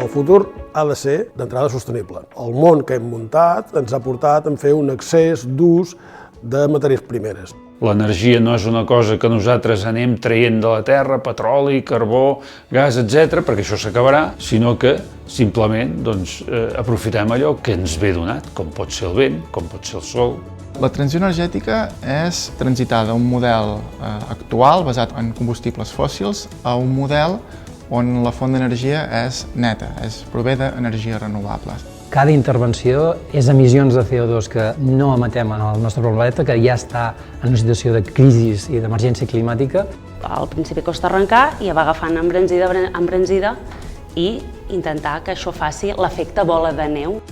El futur ha de ser d'entrada sostenible. El món que hem muntat ens ha portat a fer un excés d'ús de matèries primeres. L'energia no és una cosa que nosaltres anem traient de la terra, petroli, carbó, gas, etc., perquè això s'acabarà, sinó que simplement aprofitem allò que ens ve donat, com pot ser el vent, com pot ser el sol. La transició energètica és transitar d'un model actual basat en combustibles fòssils a un model on la font d'energia és neta, prové d'energies renovables. Cada intervenció és emissions de CO2 que no emetem en el nostre planeta, que ja està en una situació de crisi i d'emergència climàtica. Al principi costa arrencar i va agafant embranzida i intentar que això faci l'efecte bola de neu.